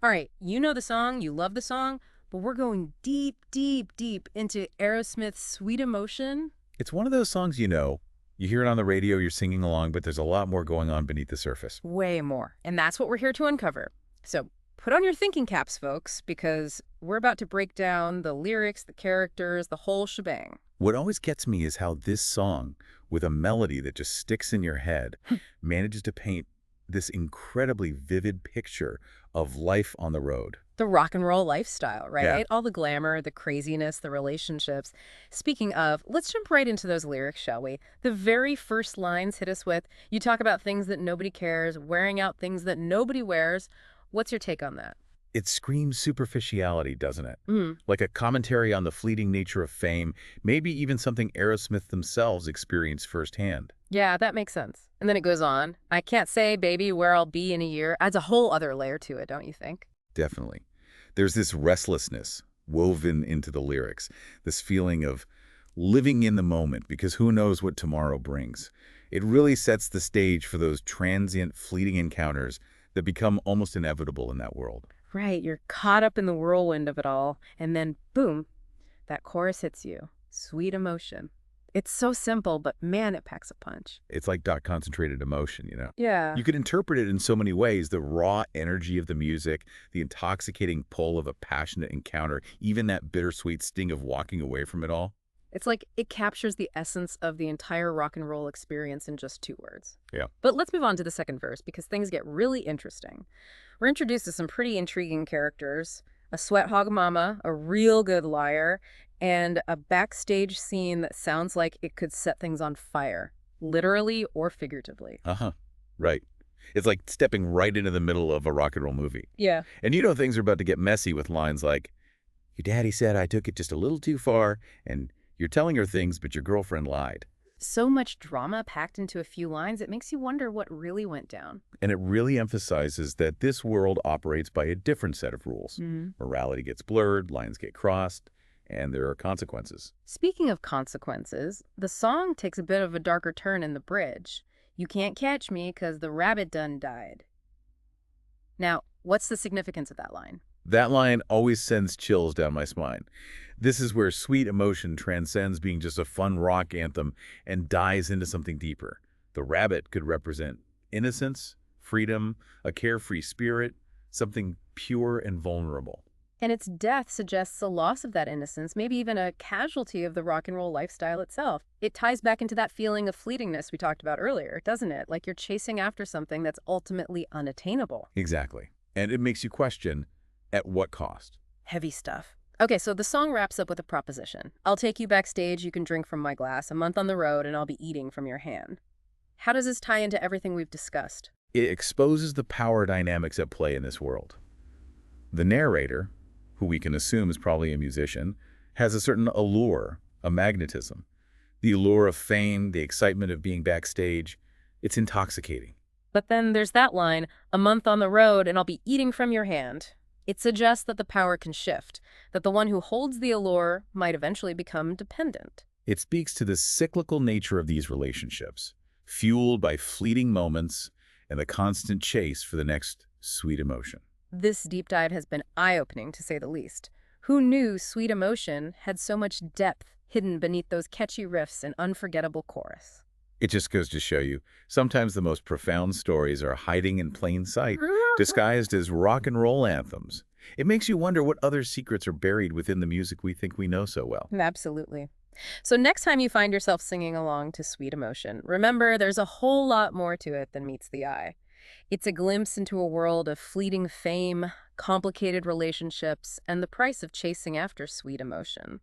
All right, you know the song, you love the song, but we're going deep, deep, deep into Aerosmith's Sweet Emotion. It's one of those songs you hear it on the radio, you're singing along, but there's a lot more going on beneath the surface. Way more. And that's what we're here to uncover. So put on your thinking caps, folks, because we're about to break down the lyrics, the characters, the whole shebang. What always gets me is how this song, with a melody that just sticks in your head, manages to paint this incredibly vivid picture of life on the road. The rock and roll lifestyle, Yeah. right? All the glamour, the craziness, the relationships. Speaking of, let's jump right into those lyrics, shall we? The very first lines hit us with, you talk about things that nobody cares, wearing out things that nobody wears. What's your take on that? It screams superficiality, doesn't it? Mm. Like a commentary on the fleeting nature of fame, maybe even something Aerosmith themselves experienced firsthand. Yeah, that makes sense. And then it goes on. I can't say, baby, where I'll be in a year. Adds a whole other layer to it, don't you think? Definitely. There's this restlessness woven into the lyrics, this feeling of living in the moment because who knows what tomorrow brings. It really sets the stage for those transient, fleeting encounters that become almost inevitable in that world. Right, you're caught up in the whirlwind of it all, and then boom, that chorus hits you. Sweet emotion. It's so simple, but man, it packs a punch. It's like dot concentrated emotion. Yeah. You could interpret it in so many ways, the raw energy of the music, the intoxicating pull of a passionate encounter, even that bittersweet sting of walking away from it all. It's like it captures the essence of the entire rock and roll experience in just 2 words. Yeah. But let's move on to the second verse because things get really interesting. We're introduced to some pretty intriguing characters, a sweat hog mama, a real good liar, and a backstage scene that sounds like it could set things on fire, literally or figuratively. Uh-huh. Right. It's like stepping right into the middle of a rock and roll movie. Yeah. And you know things are about to get messy with lines like, your daddy said I took it just a little too far, and you're telling her things, but your girlfriend lied. So much drama packed into a few lines, it makes you wonder what really went down. And it really emphasizes that this world operates by a different set of rules. Morality gets blurred, lines get crossed, and there are consequences. Speaking of consequences, the song takes a bit of a darker turn in the bridge. You can't catch me 'cause the rabbit done died. Now, what's the significance of that line? That line always sends chills down my spine. This is where sweet emotion transcends being just a fun rock anthem and dives into something deeper. The rabbit could represent innocence, freedom, a carefree spirit, something pure and vulnerable. And its death suggests a loss of that innocence, maybe even a casualty of the rock and roll lifestyle itself. It ties back into that feeling of fleetingness we talked about earlier, doesn't it? Like you're chasing after something that's ultimately unattainable. Exactly. And it makes you question, at what cost? Heavy stuff. Okay, so the song wraps up with a proposition. I'll take you backstage, you can drink from my glass, a month on the road, and I'll be eating from your hand. How does this tie into everything we've discussed? It exposes the power dynamics at play in this world. The narrator, who we can assume is probably a musician, has a certain allure, a magnetism. The allure of fame, the excitement of being backstage, it's intoxicating. But then there's that line, a month on the road, and I'll be eating from your hand. It suggests that the power can shift, that the one who holds the allure might eventually become dependent. It speaks to the cyclical nature of these relationships, fueled by fleeting moments and the constant chase for the next sweet emotion. This deep dive has been eye-opening, to say the least. Who knew Sweet Emotion had so much depth hidden beneath those catchy riffs and unforgettable chorus? It just goes to show you, sometimes the most profound stories are hiding in plain sight, disguised as rock and roll anthems. It makes you wonder what other secrets are buried within the music we think we know so well. Absolutely. So next time you find yourself singing along to Sweet Emotion, remember there's a whole lot more to it than meets the eye. It's a glimpse into a world of fleeting fame, complicated relationships, and the price of chasing after sweet emotion.